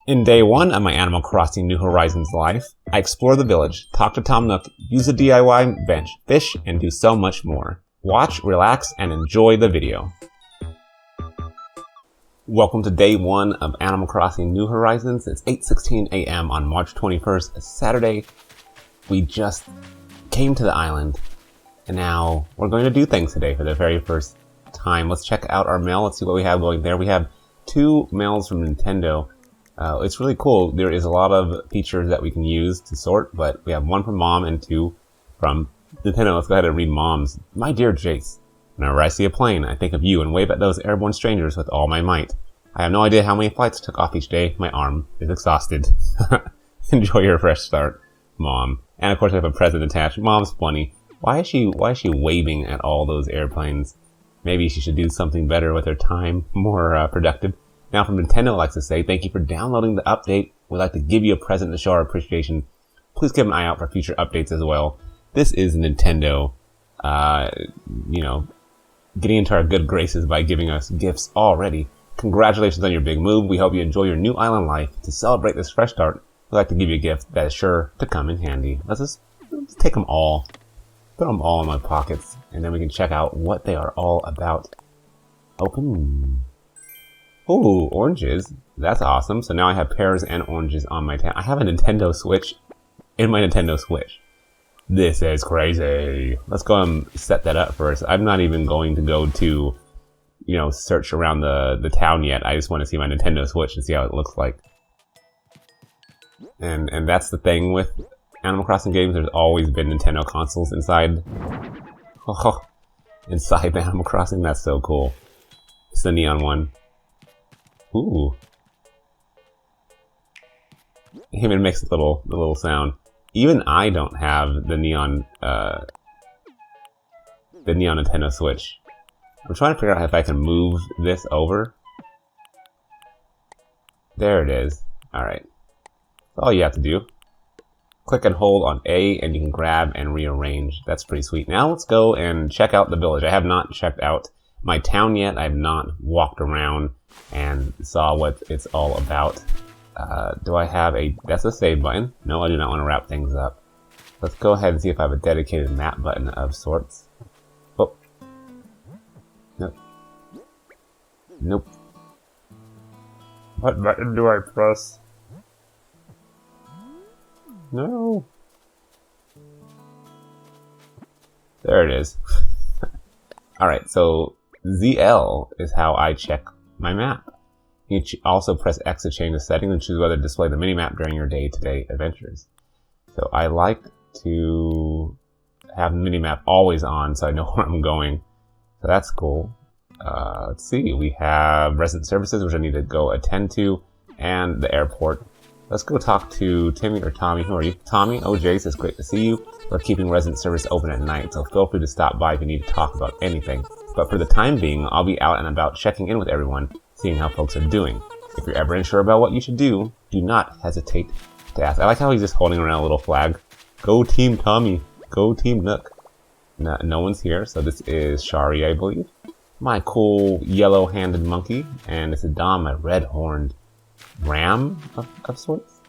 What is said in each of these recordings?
In day 1 of my Animal Crossing New Horizons life, I explore the village, talk to Tom Nook, use a DIY bench, fish, and do so much more. Watch, relax, and enjoy the video. Welcome to day 1 of Animal Crossing New Horizons. It's 8:16 a.m. on March 21st, Saturday. We just came to the island, and now we're going to do things today for the very first time. Let's check out our mail. Let's see what we have going there. We have 2 mails from Nintendo. It's really cool. There is a lot of features that we can use to sort, but we have 1 from Mom and 2 from Nintendo. Let's go ahead and read Mom's. My dear Jace, whenever I see a plane, I think of you and wave at those airborne strangers with all my might. I have no idea how many flights took off each day. My arm is exhausted. Enjoy your fresh start, Mom. And of course, I have a present attached. Mom's funny. Why is she waving at all those airplanes? Maybe she should do something better with her time, more productive. Now from Nintendo, I'd like to say thank you for downloading the update. We'd like to give you a present to show our appreciation. Please keep an eye out for future updates as well. This is Nintendo, getting into our good graces by giving us gifts already. Congratulations on your big move. We hope you enjoy your new island life. To celebrate this fresh start, we'd like to give you a gift that is sure to come in handy. Let's take them all. Put them all in my pockets, and then we can check out what they are all about. Open. Ooh, oranges. That's awesome. So now I have pears and oranges on my I have a Nintendo Switch in my Nintendo Switch. This is crazy. Let's go and set that up first. I'm not even going to go to, search around the town yet. I just want to see my Nintendo Switch and see how it looks like. And that's the thing with Animal Crossing games. There's always been Nintendo consoles inside. Oh, inside the Animal Crossing. That's so cool. It's the neon one. Ooh. It even makes a little sound. Even I don't have the neon Nintendo Switch. I'm trying to figure out if I can move this over. There it is. Alright. That's all you have to do. Click and hold on A and you can grab and rearrange. That's pretty sweet. Now let's go and check out the village. I have not checked out my town yet. I have not walked around and saw what it's all about. Do I have that's a save button? No, I do not want to wrap things up. Let's go ahead and see if I have a dedicated map button of sorts. Oh. Nope. Nope. What button do I press? No. There it is. Alright, so ZL is how I check my map. You can also press X to change the settings and choose whether to display the minimap during your day-to-day adventures. So I like to have the minimap always on so I know where I'm going. So that's cool. Let's see, we have resident services, which I need to go attend to, and the airport. Let's go talk to Timmy or Tommy. Who are you? Tommy? Oh, Jace, it's great to see you. We're keeping resident service open at night, so feel free to stop by if you need to talk about anything. But for the time being, I'll be out and about checking in with everyone, seeing how folks are doing. If you're ever unsure about what you should do not hesitate to ask. I like how he's just holding around a little flag. Go Team Tommy. Go Team Nook. No one's here, so this is Shari, I believe. My cool yellow-handed monkey. And this is Dom, my red-horned ram of sorts.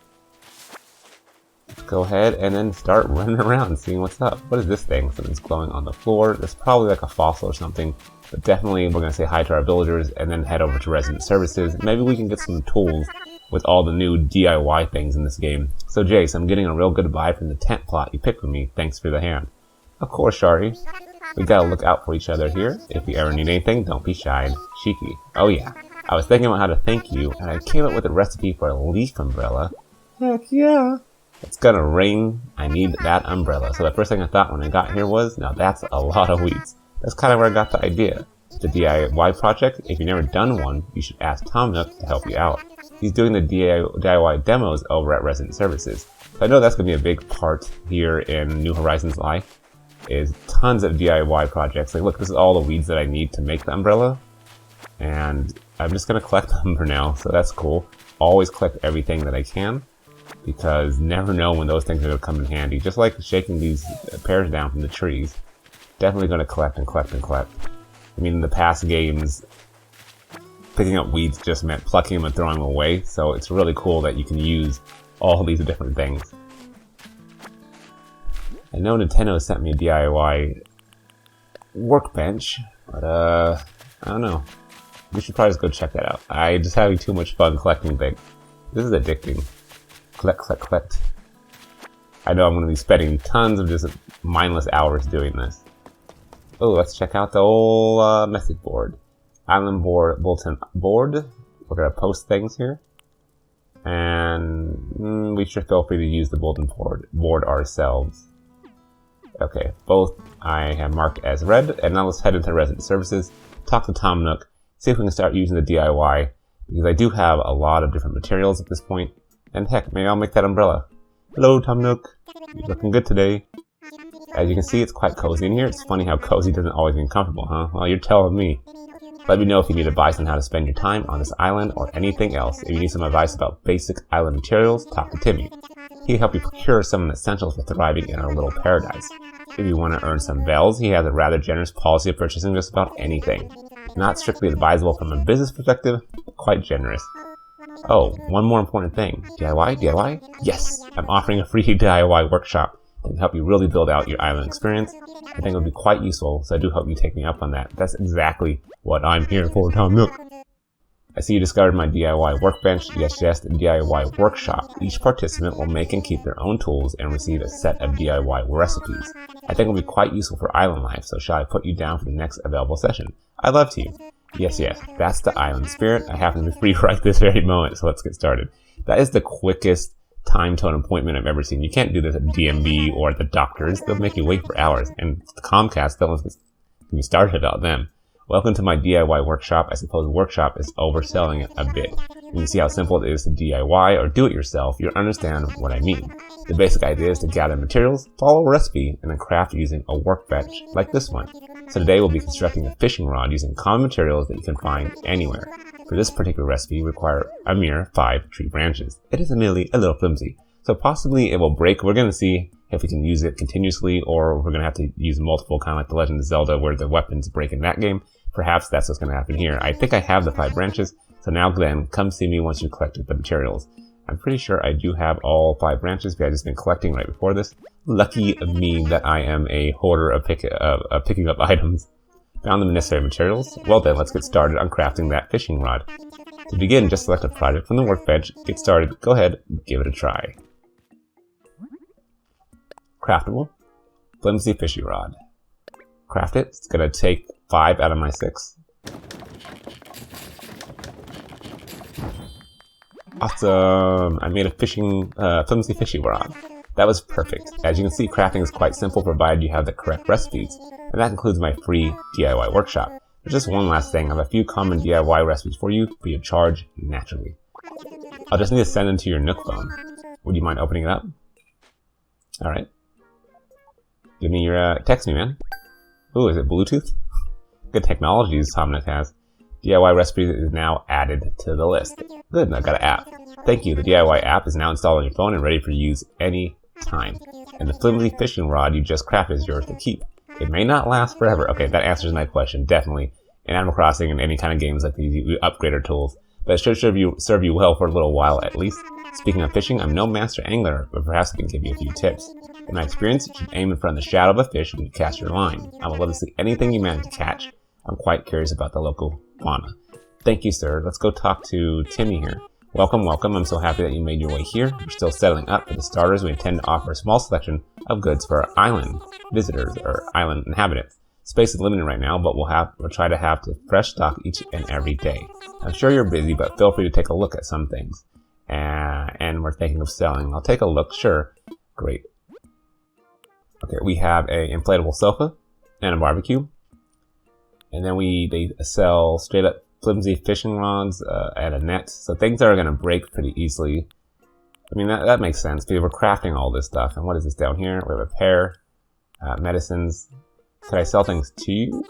Let's go ahead and then start running around and seeing what's up. What is this thing? Something's glowing on the floor. That's probably like a fossil or something. But definitely we're going to say hi to our villagers and then head over to resident services. Maybe we can get some tools with all the new DIY things in this game. So Jace, I'm getting a real good vibe from the tent plot you picked for me. Thanks for the hand. Of course, Shari. We gotta look out for each other here. If you ever need anything, don't be shy. Cheeky. Oh yeah. I was thinking about how to thank you, and I came up with a recipe for a leaf umbrella. Heck yeah. It's gonna rain. I need that umbrella. So the first thing I thought when I got here was, now that's a lot of weeds. That's kind of where I got the idea. The DIY project, if you've never done one, you should ask Tom Nook to help you out. He's doing the DIY demos over at Resident Services. So I know that's going to be a big part here in New Horizons life, is tons of DIY projects. Like, look, this is all the weeds that I need to make the umbrella. And I'm just going to collect them for now, so that's cool. Always collect everything that I can, because never know when those things are going to come in handy. Just like shaking these pears down from the trees. Definitely going to collect and collect and collect. I mean, in the past games, picking up weeds just meant plucking them and throwing them away, so it's really cool that you can use all these different things. I know Nintendo sent me a DIY workbench, but I don't know. We should probably just go check that out. I'm just having too much fun collecting things. This is addicting. Collect, collect, collect. I know I'm going to be spending tons of just mindless hours doing this. Oh, let's check out the old message board. Island board, bulletin board. We're going to post things here. And we should feel free to use the bulletin board ourselves. Okay, both I have marked as read. And now let's head into resident services. Talk to Tom Nook. See if we can start using the DIY. Because I do have a lot of different materials at this point. And heck, maybe I'll make that umbrella. Hello, Tom Nook. You're looking good today. As you can see, it's quite cozy in here. It's funny how cozy doesn't always mean comfortable, huh? Well, you're telling me. Let me know if you need advice on how to spend your time on this island or anything else. If you need some advice about basic island materials, talk to Timmy. He can help you procure some of the essentials for thriving in our little paradise. If you want to earn some bells, he has a rather generous policy of purchasing just about anything. Not strictly advisable from a business perspective, but quite generous. Oh, one more important thing. DIY? DIY? Yes! I'm offering a free DIY workshop that can help you really build out your island experience. I think it would be quite useful, so I do hope you take me up on that. That's exactly what I'm here for, Tom Nook. I see you discovered my DIY workbench. Yes, yes, the DIY workshop. Each participant will make and keep their own tools and receive a set of DIY recipes. I think it will be quite useful for island life, so shall I put you down for the next available session? I'd love to. Yes, yes, that's the island spirit. I happen to be free right this very moment, so let's get started. That is the quickest time tone appointment I've ever seen. You can't do this at DMB or at the doctor's. They'll make you wait for hours. And Comcast, don't get me started about them. Welcome to my DIY workshop. I suppose workshop is overselling it a bit. When you see how simple it is to DIY or do it yourself, you'll understand what I mean. The basic idea is to gather materials, follow a recipe, and then craft using a workbench like this one. So today we'll be constructing a fishing rod using common materials that you can find anywhere. For this particular recipe, we require a mere 5 tree branches. It is merely a little flimsy, so possibly it will break. We're going to see if we can use it continuously, or we're going to have to use multiple, kind of like The Legend of Zelda, where the weapons break in that game. Perhaps that's what's going to happen here. I think I have the 5 branches, so now Glenn, come see me once you collected the materials. I'm pretty sure I do have all 5 branches, because I've just been collecting right before this. Lucky me that I am a hoarder of picking up items. Found the necessary materials? Well then, let's get started on crafting that fishing rod. To begin, just select a project from the workbench, get started, go ahead, give it a try. Craftable, flimsy fishing rod. Craft it, it's going to take 5 out of my 6. Awesome! I made a flimsy fishing rod. That was perfect. As you can see, crafting is quite simple provided you have the correct recipes. And that concludes my free DIY workshop. There's just one last thing. I have a few common DIY recipes for you, free of charge, naturally. I'll just need to send them to your Nook phone. Would you mind opening it up? Alright. Give me your, text me, man. Ooh, is it Bluetooth? Good technologies Tom Nook has. DIY recipes is now added to the list. Good, I've got an app. Thank you, the DIY app is now installed on your phone and ready for use any time. And the flimsy fishing rod you just crafted is yours to keep. It may not last forever. Okay, that answers my question, definitely. In Animal Crossing and any kind of games like these, we upgrade our tools. But it should serve you well for a little while at least. Speaking of fishing, I'm no master angler, but perhaps I can give you a few tips. In my experience, you should aim in front of the shadow of a fish when you cast your line. I would love to see anything you manage to catch. I'm quite curious about the local fauna. Thank you, sir. Let's go talk to Timmy here. Welcome, welcome. I'm so happy that you made your way here. We're still settling up. For the starters, we intend to offer a small selection of goods for our island visitors or island inhabitants. Space is limited right now, but we'll try to have fresh stock each and every day. I'm sure you're busy, but feel free to take a look at some things. And we're thinking of selling. I'll take a look, sure. Great. Okay, we have a inflatable sofa and a barbecue. And then they sell straight up flimsy fishing rods and a net. So things that are going to break pretty easily. I mean, that makes sense because we're crafting all this stuff. And what is this down here? We have a pear, medicines. Could I sell things to you?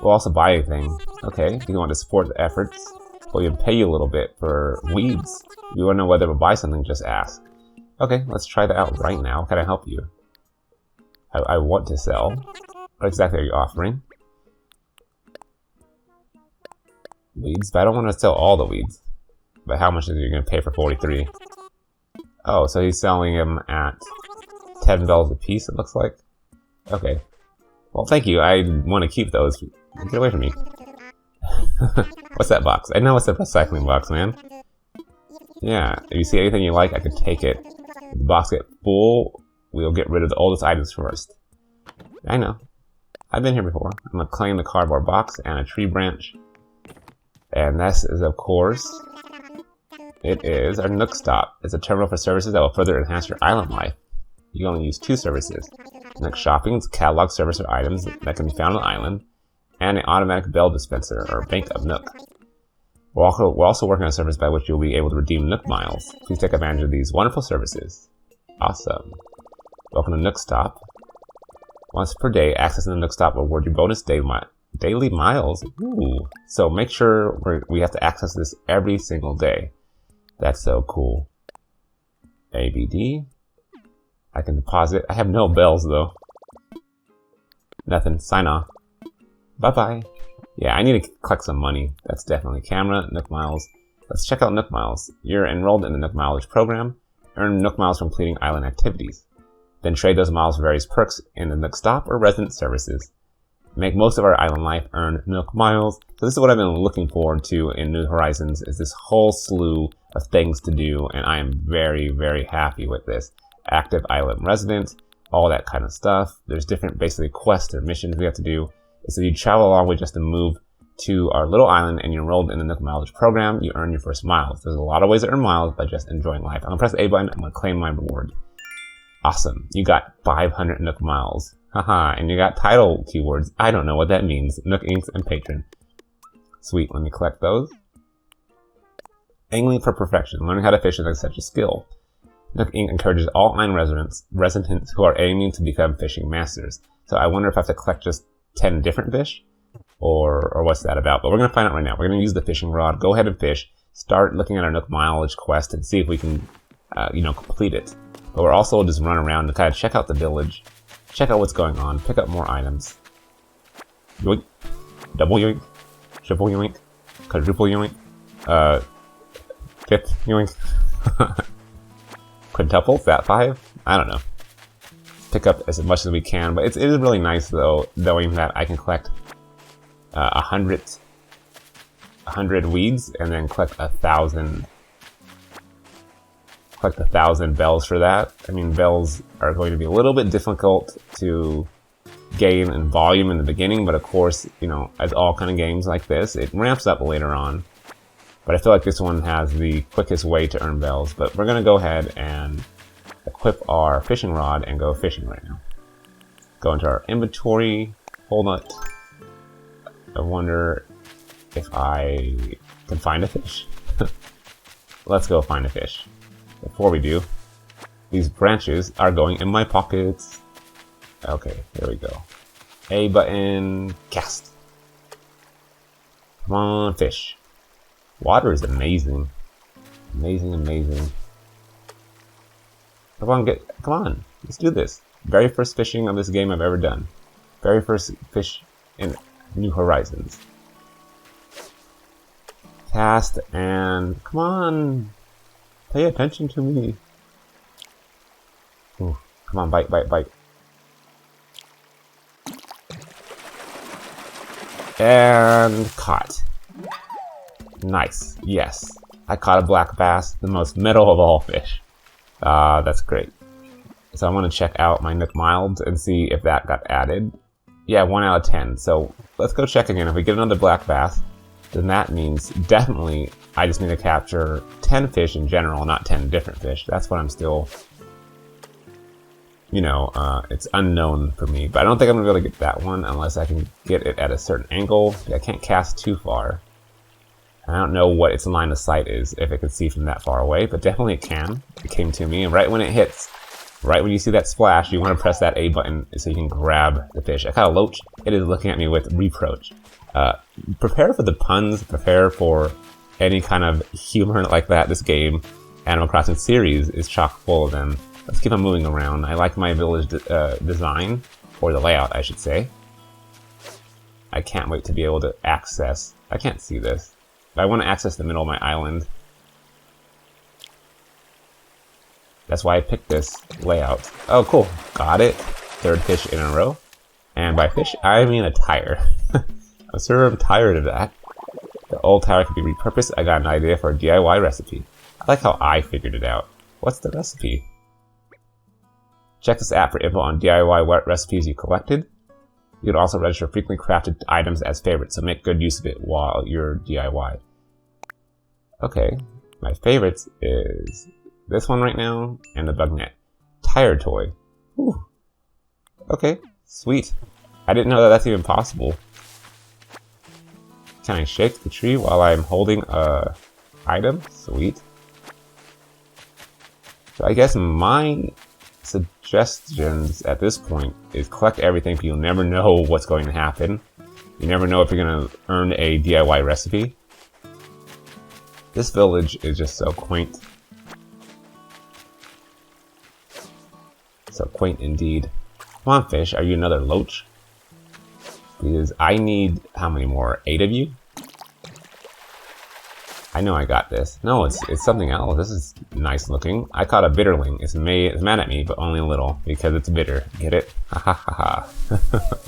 We'll also buy anything. Okay, if you want to support the efforts, we'll even pay you a little bit for weeds. If you want to know whether to buy something, just ask. Okay, let's try that out right now. Can I help you? I want to sell. What exactly are you offering? weeds, but I don't want to sell all the weeds. But how much is he going to pay for 43? Oh, so he's selling them at 10 bells a piece, it looks like. Okay. Well, thank you. I want to keep those. Get away from me. What's that box? I know it's a recycling box, man. Yeah, if you see anything you like, I could take it. If the box gets full, we'll get rid of the oldest items first. I know. I've been here before. I'm going to claim the cardboard box and a tree branch. And this is, of course, it is our Nook Stop. It's a terminal for services that will further enhance your island life. You can only use 2 services. Nook Shopping is a catalog service of items that can be found on the island, and an automatic bell dispenser, or Bank of Nook. We're also working on a service by which you'll be able to redeem Nook Miles. Please take advantage of these wonderful services. Awesome. Welcome to Nook Stop. Once per day, accessing the Nook Stop will award you bonus daily miles. Ooh. So make sure we have to access this every single day. That's so cool. ABD. I can deposit. I have no bells though. Nothing. Sign off. Bye-bye. Yeah, I need to collect some money. That's definitely camera, Nook Miles. Let's check out Nook Miles. You're enrolled in the Nook Mileage program. Earn Nook Miles from completing island activities. Then trade those miles for various perks in the Nook Stop or resident services. Make most of our island life, earn Nook Miles. So this is what I've been looking forward to in New Horizons, is this whole slew of things to do, and I am very, very happy with this. Active island resident, all that kind of stuff. There's different basically quests or missions we have to do. So you travel a long way just to move to our little island, and you're enrolled in the Nook Mileage program. You earn your first miles. There's a lot of ways to earn miles by just enjoying life. I'm gonna press the A button. I'm gonna claim my reward. Awesome. You got 500 Nook Miles. Haha. And you got title keywords. I don't know what that means. Nook Inks and Patron. Sweet. Let me collect those. Angling for perfection. Learning how to fish is such a skill. Nook Inc. encourages all island residents who are aiming to become fishing masters. So I wonder if I have to collect just 10 different fish, or what's that about? But we're going to find out right now. We're going to use the fishing rod, go ahead and fish, start looking at our Nook Mileage quest, and see if we can, complete it. But we're also just run around and kind of check out the village, check out what's going on, pick up more items. Yoink. Double yoink. Triple yoink. Quadruple yoink. Fifth yoink. Quintuple? Is that 5? I don't know. Pick up as much as we can, but it is really nice though, knowing that I can collect 100 weeds and then collect 1,000 bells for that. I mean, bells are going to be a little bit difficult to gain in volume in the beginning, but of course, as all kind of games like this, it ramps up later on. But I feel like this one has the quickest way to earn bells. But we're going to go ahead and equip our fishing rod and go fishing right now. Go into our inventory, hold on. I wonder if I can find a fish. Let's go find a fish. Before we do, these branches are going in my pockets. Okay, there we go. A button, cast. Come on, fish. Water is amazing. Amazing, amazing. Come on, let's do this. Very first fishing of this game I've ever done. Very first fish in New Horizons. Cast and come on, pay attention to me. Ooh, come on, bite, bite, bite. And caught. Nice, yes. I caught a black bass, the most metal of all fish. That's great. So I want to check out my Nook Miles and see if that got added. Yeah, 1 out of 10. So let's go check again. If we get another black bass, then that means definitely I just need to capture 10 fish in general, not 10 different fish. That's what I'm still, it's unknown for me. But I don't think I'm going to be able to get that one unless I can get it at a certain angle. I can't cast too far. I don't know what its line of sight is, if it can see from that far away, but definitely it can. It came to me, and right when it hits, right when you see that splash, you want to press that A button so you can grab the fish. I caught a loach. It is looking at me with reproach. Prepare for the puns, prepare for any kind of humor like that. This game, Animal Crossing series, is chock full of them. Let's keep on moving around. I like my village design, or the layout, I should say. I can't wait to be able to access. I can't see this. I want to access the middle of my island. That's why I picked this layout. Oh, cool. Got it. Third fish in a row. And by fish, I mean a tire. I'm sure I'm tired of that. The old tire could be repurposed. I got an idea for a DIY recipe. I like how I figured it out. What's the recipe? Check this app for info on DIY recipes you collected. You can also register frequently crafted items as favorites, so make good use of it while you're DIY. Okay, my favorites is this one right now, and the bug net. Tire toy. Ooh. Okay, sweet. I didn't know that that's even possible. Can I shake the tree while I'm holding a item? Sweet. So I guess my suggestions at this point is collect everything, but you'll never know what's going to happen. You never know if you're going to earn a DIY recipe. This village is just so quaint. So quaint indeed. Come on, fish. Are you another loach? Because I need, how many more? 8 of you? I know I got this. No, it's something else. This is nice looking. I caught a bitterling. It's mad at me, but only a little, because it's bitter. Get it? Ha ha ha ha.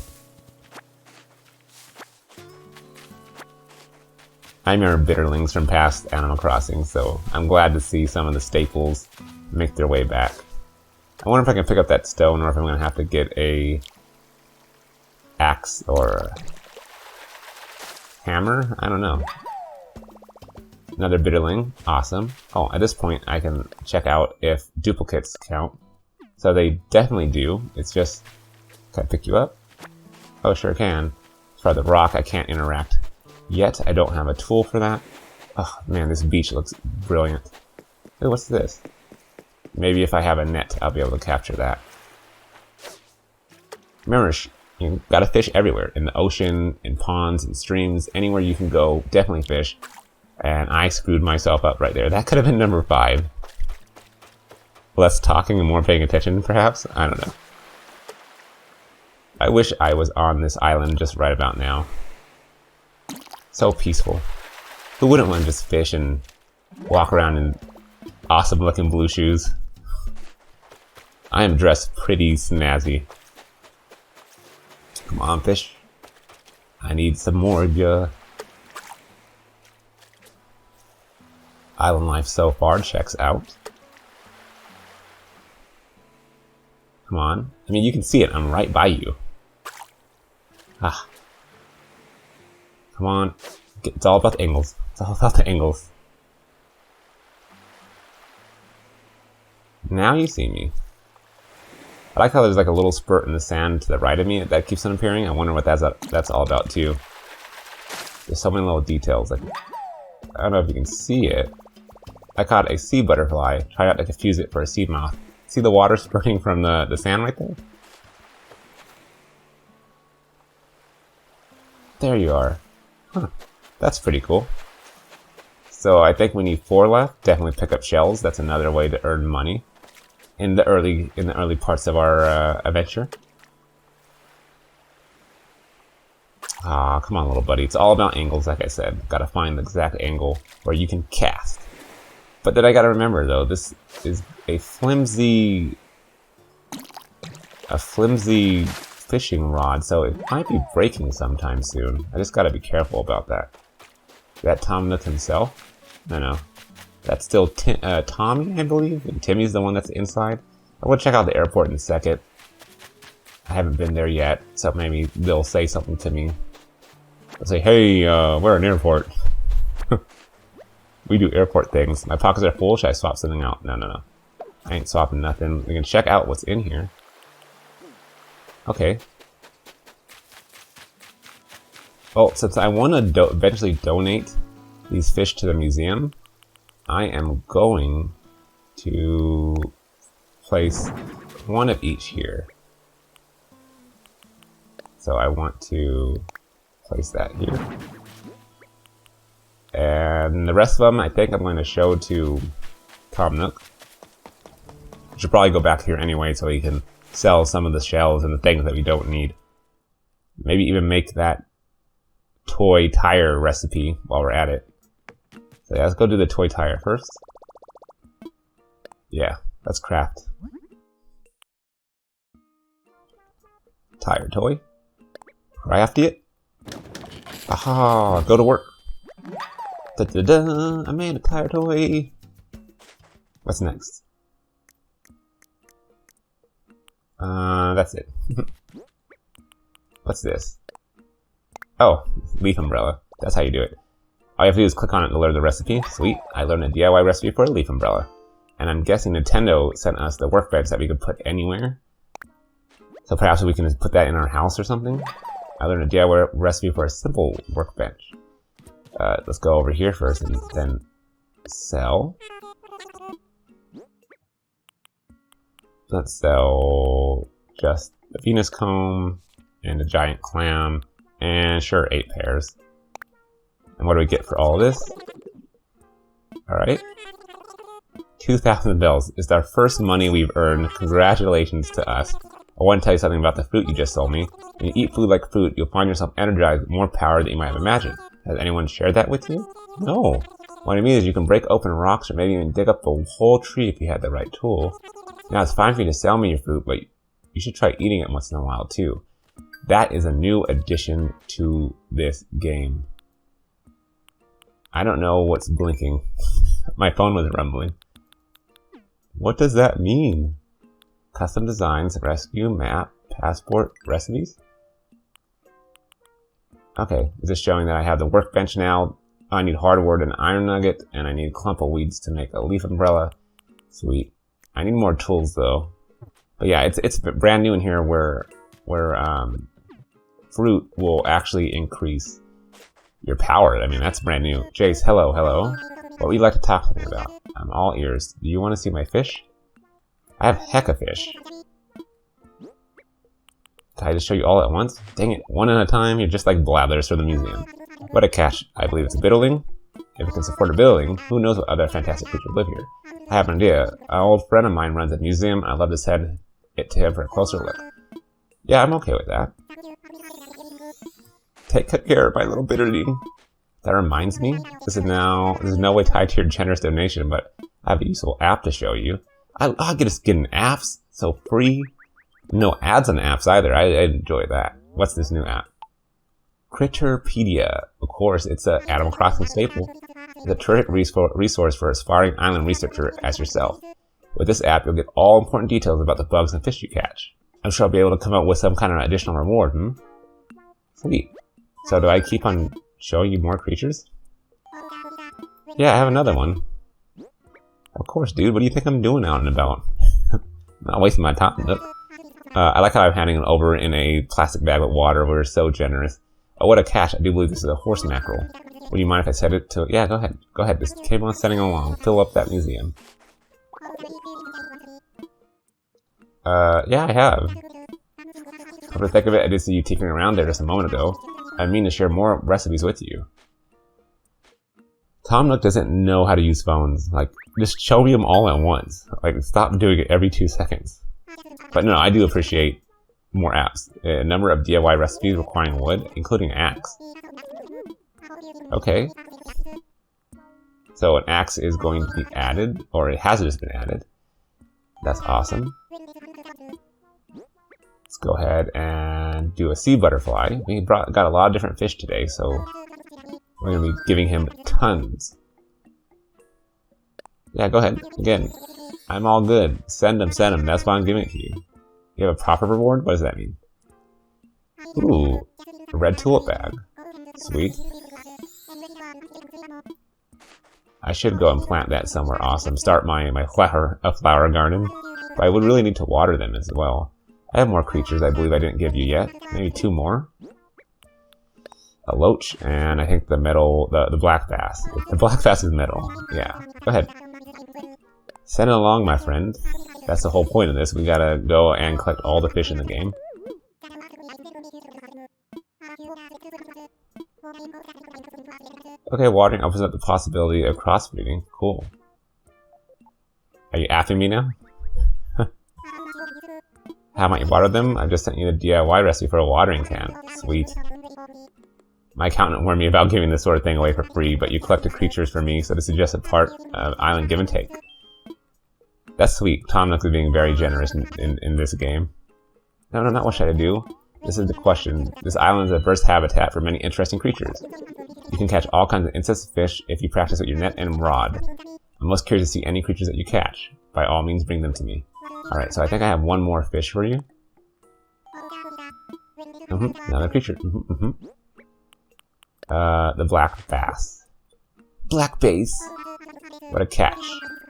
I remember bitterlings from past Animal Crossing, so I'm glad to see some of the staples make their way back. I wonder if I can pick up that stone, or if I'm going to have to get a axe or a hammer. I don't know. Another bitterling. Awesome. Oh, at this point, I can check out if duplicates count. So they definitely do. It's just, can I pick you up? Oh, sure can. For the rock, I can't interact yet. I don't have a tool for that. Oh, man, this beach looks brilliant. Hey, what's this? Maybe if I have a net, I'll be able to capture that. Remember, you gotta fish everywhere. In the ocean, in ponds, in streams, anywhere you can go, definitely fish. And I screwed myself up right there. That could have been number 5. Less talking and more paying attention, perhaps? I don't know. I wish I was on this island just right about now. So peaceful. Who wouldn't want to just fish and walk around in awesome looking blue shoes? I am dressed pretty snazzy. Come on, fish. I need some more of ya. Island life so far checks out. Come on. I mean, you can see it. I'm right by you. Ah. Come on. It's all about the angles. It's all about the angles. Now you see me. I like how there's like a little spurt in the sand to the right of me that keeps on appearing. I wonder what that's all about too. There's so many little details. Like, I don't know if you can see it. I caught a sea butterfly. Tried out to confuse it for a sea moth. See the water spurting from the sand right there? There you are. Huh. That's pretty cool. So I think we need 4 left. Definitely pick up shells. That's another way to earn money in the early parts of our adventure. Ah, come on, little buddy. It's all about angles, like I said. Gotta find the exact angle where you can cast. But then I gotta remember, though, this is a flimsy fishing rod, so it might be breaking sometime soon. I just gotta be careful about that. Is that Tom Nook himself? No. That's still Tommy, I believe, and Timmy's the one that's inside. I will check out the airport in a second. I haven't been there yet, so maybe they'll say something to me. They'll say, hey, we're an airport. We do airport things. My pockets are full. Should I swap something out? No. I ain't swapping nothing. We can check out what's in here. Okay. Well, since I want to eventually donate these fish to the museum, I am going to place 1 of each here. So I want to place that here. And the rest of them, I think I'm going to show to Tom Nook. I should probably go back here anyway so he can sell some of the shells and the things that we don't need. Maybe even make that toy tire recipe while we're at it. So yeah, let's go do the toy tire first. Yeah, let's craft. Tire toy. Craft it. Aha, go to work. Da da da, I made a tire toy. What's next? That's it. What's this? Oh, leaf umbrella. That's how you do it. All you have to do is click on it to learn the recipe. Sweet, I learned a DIY recipe for a leaf umbrella. And I'm guessing Nintendo sent us the workbench that we could put anywhere. So perhaps we can just put that in our house or something. I learned a DIY recipe for a simple workbench. Let's go over here first and then sell. Let's sell just the Venus comb and a giant clam and sure 8 pairs. And what do we get for all of this? Alright. 2,000 bells is our first money we've earned. Congratulations to us. I want to tell you something about the fruit you just sold me. When you eat food like fruit, you'll find yourself energized with more power than you might have imagined. Has anyone shared that with you? No. What I mean is you can break open rocks or maybe even dig up the whole tree if you had the right tool. Now it's fine for you to sell me your fruit, but you should try eating it once in a while too. That is a new addition to this game. I don't know what's blinking. My phone was rumbling. What does that mean? Custom designs, rescue, map, passport, recipes? Okay, is this showing that I have the workbench now? I need hardwood and iron nugget, and I need a clump of weeds to make a leaf umbrella. Sweet. I need more tools though. But yeah, it's brand new in here where fruit will actually increase your power. I mean, that's brand new. Jace, hello. What would you like to talk to me about? I'm all ears. Do you want to see my fish? I have heck of fish. Can I just show you all at once? Dang it, one at a time? You're just like Blathers for the museum. What a catch. I believe it's a Biddling. If it can support a Biddling, who knows what other fantastic creatures live here. I have an idea. An old friend of mine runs a museum. I'd love to send it to him for a closer look. Yeah, I'm okay with that. Take good care of my little Biddling. That reminds me, this is no way tied to your generous donation, but I have a useful app to show you. I'll get an apps, so free. No ads on apps either. I enjoy that. What's this new app? Critterpedia. Of course, it's an Animal Crossing staple. It's a terrific resource for aspiring island researcher as yourself. With this app, you'll get all important details about the bugs and fish you catch. I'm sure I'll be able to come up with some kind of additional reward, Sweet. So do I keep on showing you more creatures? Yeah, I have another one. Of course, dude. What do you think I'm doing out and about? Not wasting my time. Nope. I like how I'm handing it over in a plastic bag with water. We're so generous. Oh, what a catch. I do believe this is a horse mackerel. Would you mind if I set it to... Yeah, go ahead. Go ahead. Just keep on setting along. Fill up that museum. Yeah, I have. Come to think of it, I did see you tinkering around there just a moment ago. I mean to share more recipes with you. Tom Nook doesn't know how to use phones. Like, just show me them all at once. Like, stop doing it every 2 seconds. But no, I do appreciate more apps. A number of DIY recipes requiring wood, including an axe. Okay. So an axe is going to be added, or it has just been added. That's awesome. Let's go ahead and do a sea butterfly. We got a lot of different fish today, so we're going to be giving him tons. Yeah, go ahead. Again, I'm all good. Send them. That's why I'm giving it to you. You have a proper reward? What does that mean? Ooh, a red tulip bag. Sweet. I should go and plant that somewhere awesome. Start my flower garden. But I would really need to water them as well. I have more creatures I believe I didn't give you yet. Maybe 2 more. A loach, and I think the black bass. The black bass is metal. Yeah, go ahead. Send it along, my friend. That's the whole point of this. We gotta go and collect all the fish in the game. Okay, watering opens up the possibility of crossbreeding. Cool. Are you apping me now? How might you water them? I've just sent you the DIY recipe for a watering can. Sweet. My accountant warned me about giving this sort of thing away for free, but you collected creatures for me, so this is just a part of island give and take. That's sweet. Tom Nook is being very generous in this game. No, not what should I do? This is the question. This island is a burst habitat for many interesting creatures. You can catch all kinds of insects and fish if you practice with your net and rod. I'm most curious to see any creatures that you catch. By all means, bring them to me. Alright, so I think I have one more fish for you. Another creature. The black bass. Black bass? What a catch.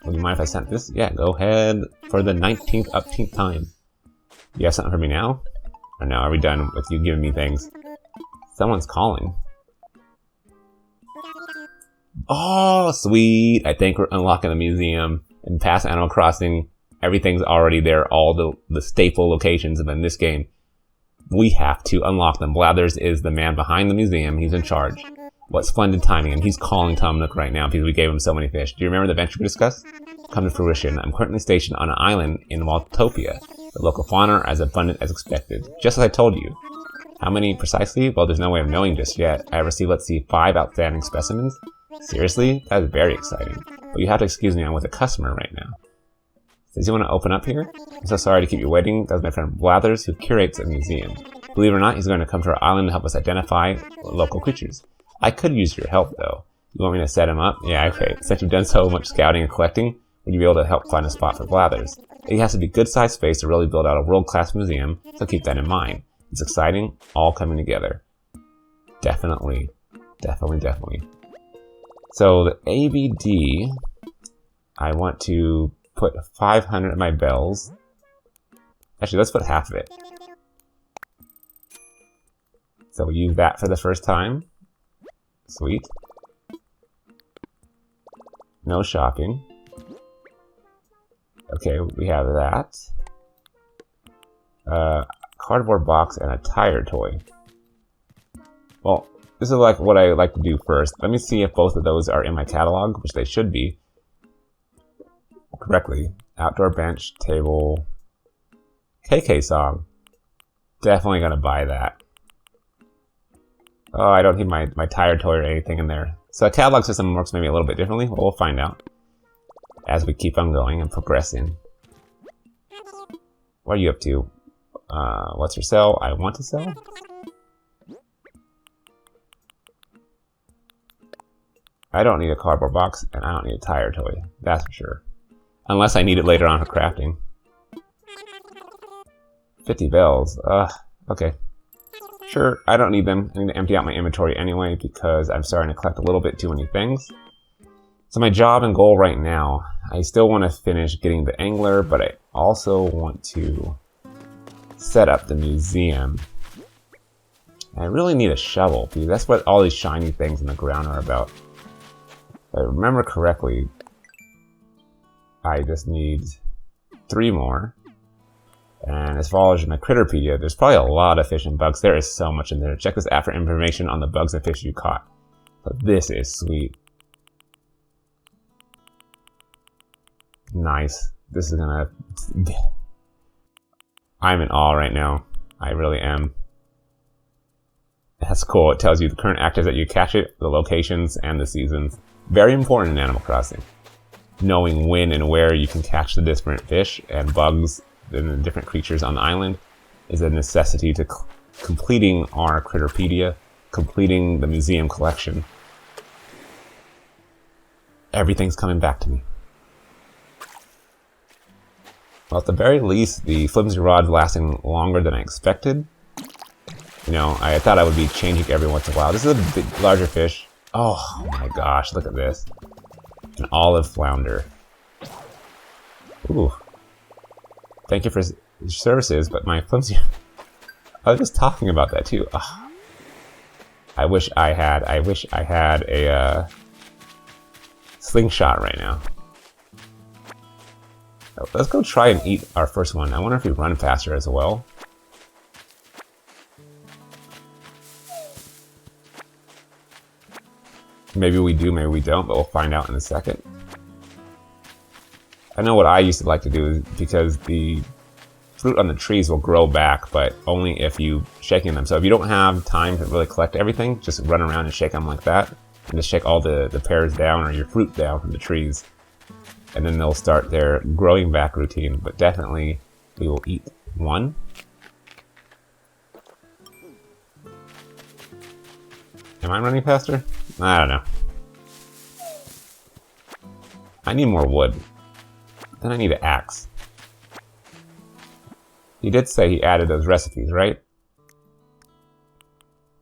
Would you mind if I sent this? Yeah, go ahead for the 19th upteenth time. You have something for me now? Or no, are we done with you giving me things? Someone's calling. Oh, sweet! I think we're unlocking the museum. In past Animal Crossing, everything's already there, all the staple locations, but in this game, we have to unlock them. Blathers is the man behind the museum. He's in charge. What splendid timing, and he's calling Tom Nook right now because we gave him so many fish. Do you remember the adventure we discussed? Come to fruition. I'm currently stationed on an island in Waltopia. The local fauna are as abundant as expected, just as I told you. How many precisely? Well, there's no way of knowing just yet. I received, let's see, 5 outstanding specimens. Seriously? That is very exciting. But you have to excuse me, I'm with a customer right now. Does he want to open up here? I'm so sorry to keep you waiting. That was my friend Blathers, who curates a museum. Believe it or not, he's going to come to our island to help us identify local creatures. I could use your help, though. You want me to set him up? Yeah, okay. Since you've done so much scouting and collecting, would you be able to help find a spot for Blathers? It has to be good-sized space to really build out a world-class museum, so keep that in mind. It's exciting, all coming together. Definitely. So the ABD, I want to put 500 of my bells. Actually, let's put half of it. So we'll use that for the first time. Sweet. No shopping. Okay, we have that. Cardboard box and a tire toy. Well, this is like what I like to do first. Let me see if both of those are in my catalog, which they should be. Correctly. Outdoor bench, table. KK song. Definitely gonna buy that. Oh, I don't need my tire toy or anything in there. So the catalog system works maybe a little bit differently. We'll find out as we keep on going and progressing. What are you up to? What's for sale? I want to sell? I don't need a cardboard box, and I don't need a tire toy. That's for sure. Unless I need it later on for crafting. 50 bells. Okay. Sure, I don't need them. I need to empty out my inventory anyway because I'm starting to collect a little bit too many things. So my job and goal right now, I still want to finish getting the angler, but I also want to set up the museum. I really need a shovel because that's what all these shiny things in the ground are about. If I remember correctly, I just need 3 more. And as far as my Critterpedia, there's probably a lot of fish and bugs. There is so much in there. Check this out for information on the bugs and fish you caught. So this is sweet. Nice. This is gonna... I'm in awe right now. I really am. That's cool. It tells you the current actives that you catch it, the locations, and the seasons. Very important in Animal Crossing. Knowing when and where you can catch the different fish and bugs and the different creatures on the island is a necessity to completing our Critterpedia, completing the museum collection. Everything's coming back to me. Well, at the very least, the flimsy rod's lasting longer than I expected. You know, I thought I would be changing every once in a while. This is a bit larger fish. Oh my gosh, look at this. An olive flounder. Ooh. Thank you for your services, but my flimsy... I was just talking about that too. Oh. I wish I had a slingshot right now. Oh, let's go try and eat our first one. I wonder if we run faster as well. Maybe we do, maybe we don't, but we'll find out in a second. I know what I used to like to do is because the fruit on the trees will grow back, but only if you shaking them. So if you don't have time to really collect everything, just run around and shake them like that. And just shake all the pears down or your fruit down from the trees. And then they'll start their growing back routine. But definitely we will eat one. Am I running faster? I don't know. I need more wood. Then I need an axe. He did say he added those recipes, right?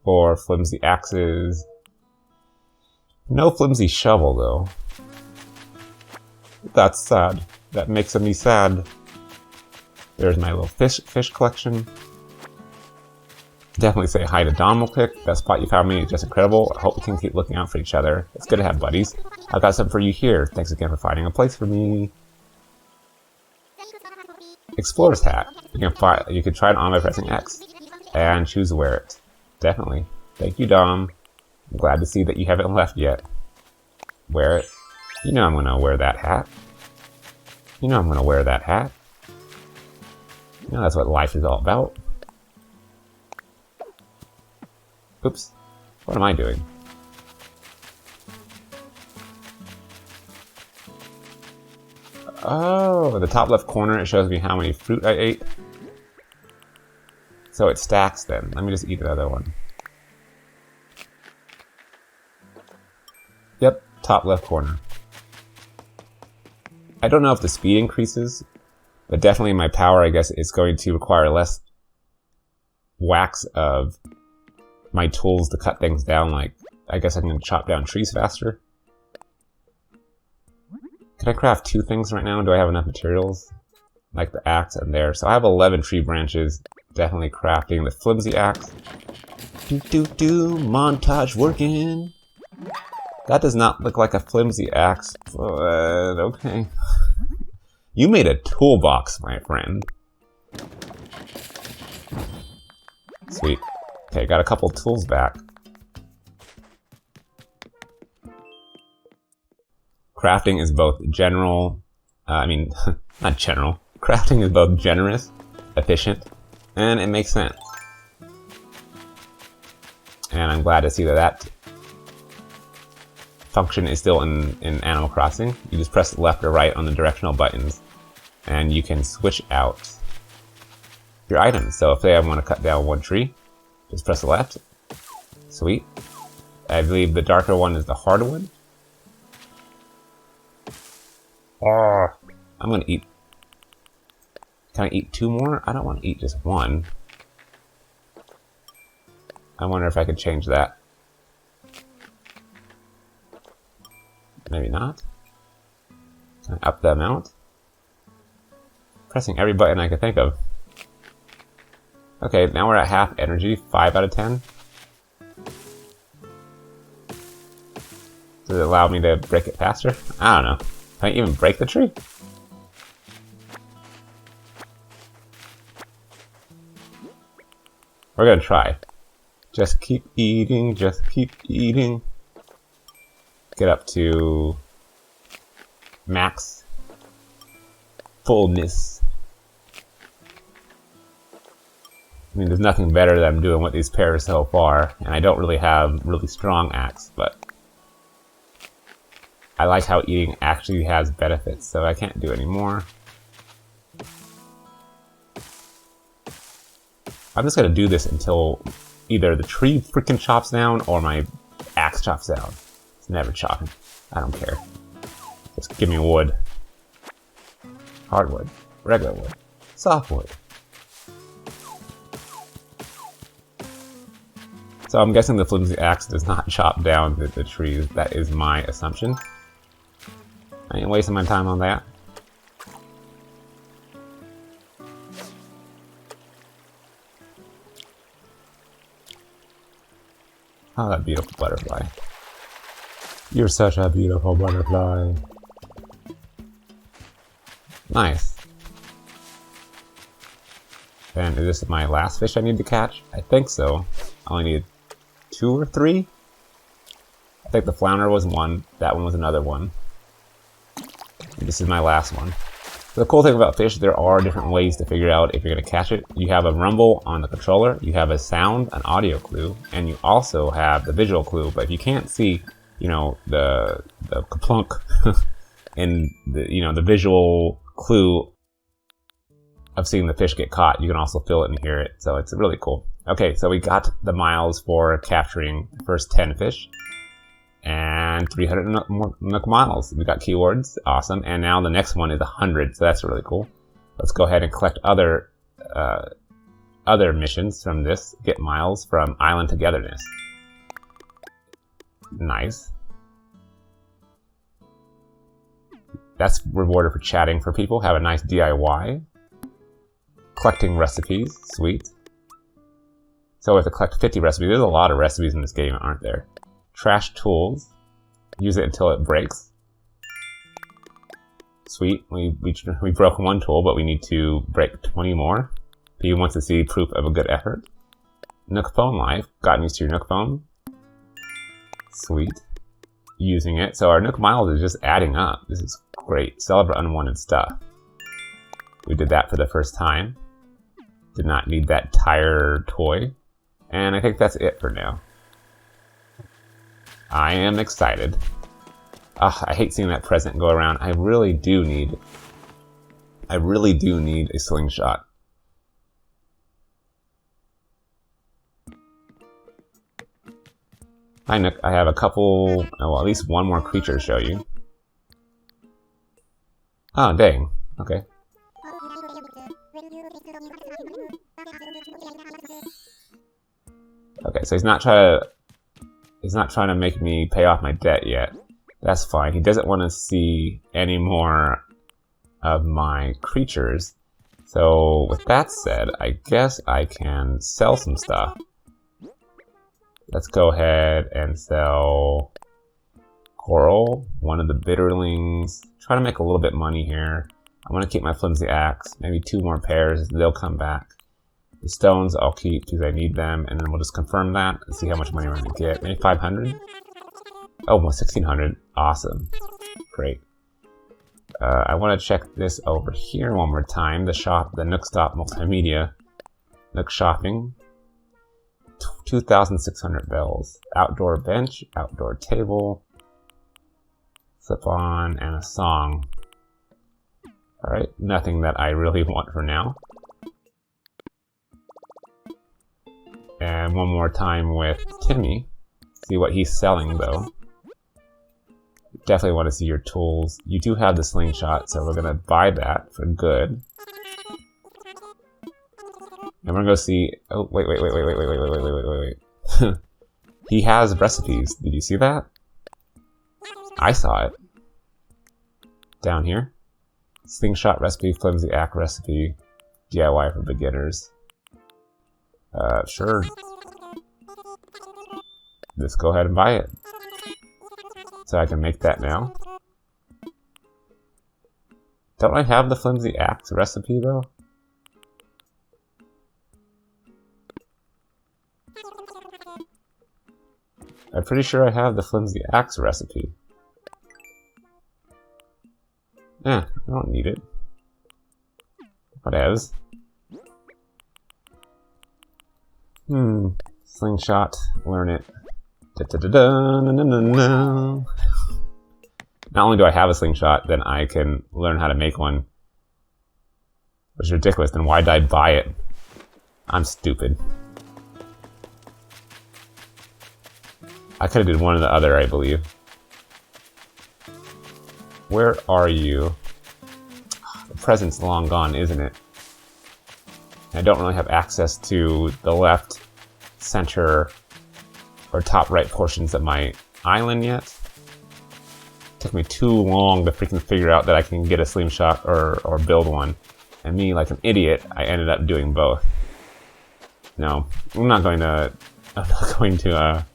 For flimsy axes. No flimsy shovel, though. That's sad. That makes me sad. There's my little fish collection. Definitely say hi to Dom real quick. That spot you found me is just incredible. I hope we can keep looking out for each other. It's good to have buddies. I've got something for you here. Thanks again for finding a place for me. Explorer's hat. You can try it on by pressing X and choose to wear it. Definitely. Thank you, Dom. I'm glad to see that you haven't left yet. Wear it. You know I'm gonna wear that hat. You know I'm gonna wear that hat. You know that's what life is all about. Oops. What am I doing? Oh, the top left corner, it shows me how many fruit I ate. So it stacks then. Let me just eat another one. Yep, top left corner. I don't know if the speed increases, but definitely my power, I guess, is going to require less wax of my tools to cut things down. Like, I guess I can chop down trees faster. Can I craft 2 things right now? Do I have enough materials? Like the axe and there. So I have 11 tree branches. Definitely crafting the flimsy axe. Montage working. That does not look like a flimsy axe, but okay. You made a toolbox, my friend. Sweet. Okay, got a couple tools back. Crafting is both general, not general. Crafting is both generous, efficient, and it makes sense. And I'm glad to see that function is still in Animal Crossing. You just press left or right on the directional buttons, and you can switch out your items. So if say I want to cut down one tree, just press left. Sweet. I believe the darker one is the hardwood. I'm gonna eat. Can I eat 2 more? I don't want to eat just 1. I wonder if I could change that. Maybe not. Can I up the amount? Pressing every button I could think of. Okay, now we're at half energy, 5 out of 10. Does it allow me to break it faster? I don't know. Can I even break the tree? We're gonna try. Just keep eating, just keep eating. Get up to max fullness. I mean, there's nothing better than I'm doing with these pears so far, and I don't really have really strong axe, but I like how eating actually has benefits, so I can't do any more. I'm just gonna do this until either the tree freaking chops down or my axe chops down. It's never chopping. I don't care. Just give me wood. Hardwood. Regular wood. Softwood. So I'm guessing the flimsy axe does not chop down the trees. That is my assumption. I ain't wasting my time on that. Oh, that beautiful butterfly. You're such a beautiful butterfly. Nice. And is this my last fish I need to catch? I think so. I only need 2 or 3? I think the flounder was 1. That one was another one. And this is my last one. The cool thing about fish, there are different ways to figure out if you're going to catch it. You have a rumble on the controller, you have a sound, an audio clue, and you also have the visual clue. But if you can't see, you know, the kaplunk and the visual clue of seeing the fish get caught, you can also feel it and hear it. So it's really cool. Okay, so we got the miles for capturing the first 10 fish. And 300 Nook miles. We got keywords, awesome. And now the next one is 100, so that's really cool. Let's go ahead and collect other missions from this. Get miles from Island Togetherness. Nice. That's rewarded for chatting for people. Have a nice DIY. Collecting recipes, sweet. So we have to collect 50 recipes. There's a lot of recipes in this game, aren't there? Trash tools. Use it until it breaks. Sweet. We broke one tool, but we need to break 20 more. He wants to see proof of a good effort. Nook phone life. Gotten used to your Nook phone. Sweet. Using it. So our Nook miles is just adding up. This is great. Celebrate unwanted stuff. We did that for the first time. Did not need that tire toy. And I think that's it for now. I am excited. I hate seeing that present go around. I really do need a slingshot. Hi Nook, I have a couple, well, at least one more creature to show you. Oh, dang. Okay. Okay, so he's not trying to make me pay off my debt yet. That's fine. He doesn't want to see any more of my creatures. So with that said, I guess I can sell some stuff. Let's go ahead and sell Coral, one of the bitterlings. Try to make a little bit money here. I want to keep my flimsy axe, maybe 2 more pairs, they'll come back. The stones I'll keep because I need them, and then we'll just confirm that and see how much money we're going to get. Maybe 500? Oh, well, 1600. Awesome. Great. I want to check this over here one more time. The shop, the Nook Stop Multimedia. Nook Shopping. 2,600 bells. Outdoor bench, outdoor table, slip-on, and a song. Alright, nothing that I really want for now. And one more time with Timmy. See what he's selling, though. Definitely want to see your tools. You do have the slingshot, so we're going to buy that for good. And we're going to go see... Oh, wait. He has recipes. Did you see that? I saw it. Down here. Slingshot recipe, flimsy axe recipe, DIY for beginners. Sure. Let's go ahead and buy it. So I can make that now. Don't I have the flimsy axe recipe though? I'm pretty sure I have the flimsy axe recipe. Yeah, I don't need it. Whatevs. Slingshot, learn it. Not only do I have a slingshot, then I can learn how to make one. Which is ridiculous, then why did I buy it? I'm stupid. I could have did one or the other, I believe. Where are you? The present's long gone, isn't it? I don't really have access to the left, center, or top right portions of my island yet. It took me too long to freaking figure out that I can get a slingshot or build one. And me, like an idiot, I ended up doing both. No, I'm not going to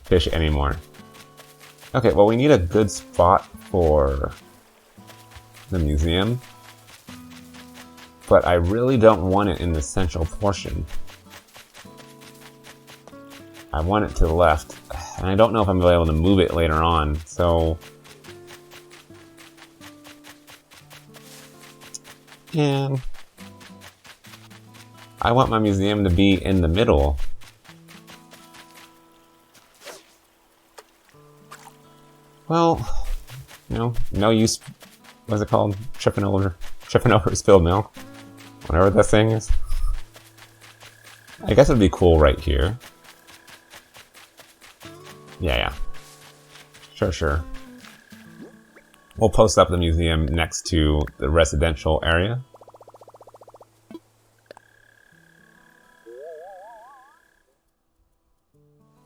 fish anymore. Okay, well we need a good spot for the museum. But I really don't want it in the central portion. I want it to the left. And I don't know if I'm going to be able to move it later on, so... And I want my museum to be in the middle. Well, you know, no use, what's it called? Tripping over spilled milk. Whatever that thing is. I guess it'd be cool right here. Yeah. Sure. We'll post up the museum next to the residential area.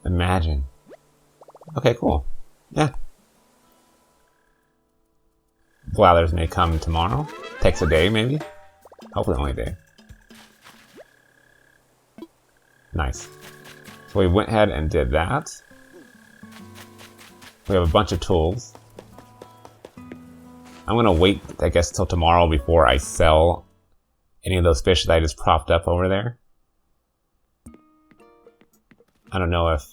Imagine. Okay, cool. Yeah. Blathers may come tomorrow. Takes a day, maybe. Hopefully only a day. Nice. So we went ahead and did that. We have a bunch of tools. I'm gonna wait, I guess, till tomorrow before I sell any of those fish that I just propped up over there. I don't know if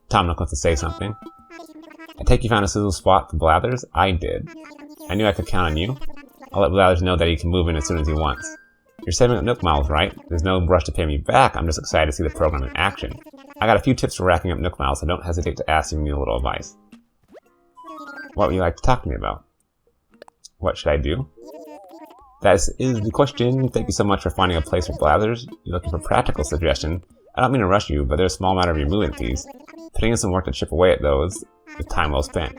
Tom Nook wants to say something. I take you found a suitable spot for Blathers? I did. I knew I could count on you. I'll let Blathers know that he can move in as soon as he wants. You're saving up Nook Miles, right? There's no rush to pay me back, I'm just excited to see the program in action. I got a few tips for racking up Nook Miles, so don't hesitate to ask if you need a little advice. What would you like to talk to me about? What should I do? That is the question. Thank you so much for finding a place for Blathers. You're looking for practical suggestion. I don't mean to rush you, but there's a small matter of your movement fees. Putting in some work to chip away at those is time well spent.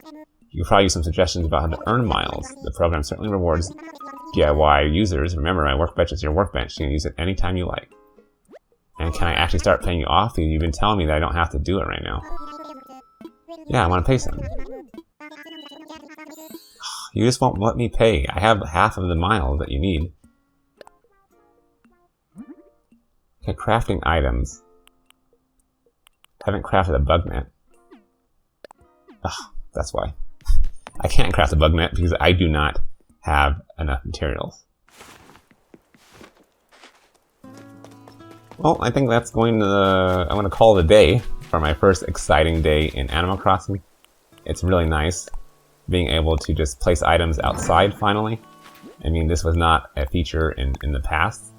You can probably use some suggestions about how to earn miles. The program certainly rewards DIY users. Remember, my workbench is your workbench. You can use it anytime you like. And can I actually start paying you off? You've been telling me that I don't have to do it right now. Yeah, I want to pay some. You just won't let me pay. I have half of the miles that you need. Okay, crafting items. Haven't crafted a bug net. Ugh, that's why. I can't craft a bug net because I do not have enough materials. Well, I think that's going to... I'm going to call it a day for my first exciting day in Animal Crossing. It's really nice being able to just place items outside finally. I mean, this was not a feature in the past.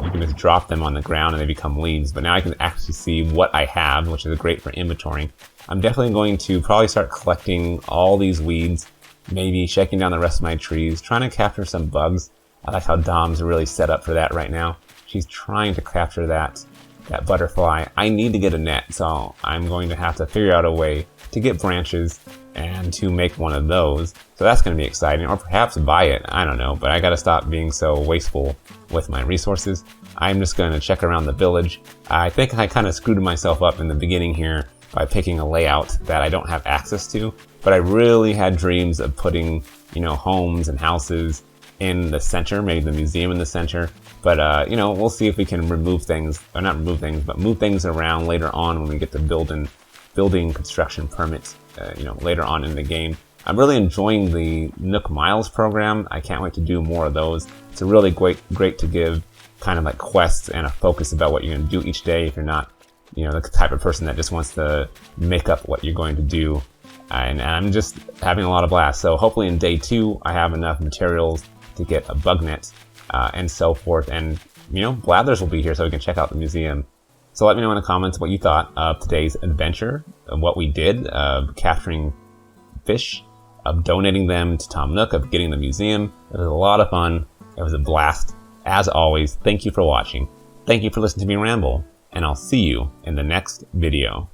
You can just drop them on the ground and they become leaves, but now I can actually see what I have, which is great for inventorying. I'm definitely going to probably start collecting all these weeds, maybe shaking down the rest of my trees, trying to capture some bugs. I like how Dom's really set up for that right now. She's trying to capture that butterfly. I need to get a net, so I'm going to have to figure out a way to get branches and to make one of those. So that's going to be exciting, or perhaps buy it. I don't know, but I got to stop being so wasteful with my resources. I'm just going to check around the village. I think I kind of screwed myself up in the beginning here by picking a layout that I don't have access to, but I really had dreams of putting, you know, homes and houses in the center, maybe the museum in the center. But, you know, we'll see if we can remove things, or not remove things, but move things around later on when we get the building construction permits, you know, later on in the game. I'm really enjoying the Nook Miles program. I can't wait to do more of those. It's a really great to give kind of like quests and a focus about what you're going to do each day if you're not, you know, the type of person that just wants to make up what you're going to do. And I'm just having a lot of blast. So hopefully in day 2, I have enough materials to get a bug net and so forth. And, you know, Blathers will be here so we can check out the museum. So let me know in the comments what you thought of today's adventure, of what we did, of capturing fish, of donating them to Tom Nook, of getting the museum. It was a lot of fun. It was a blast. As always, thank you for watching. Thank you for listening to me ramble, and I'll see you in the next video.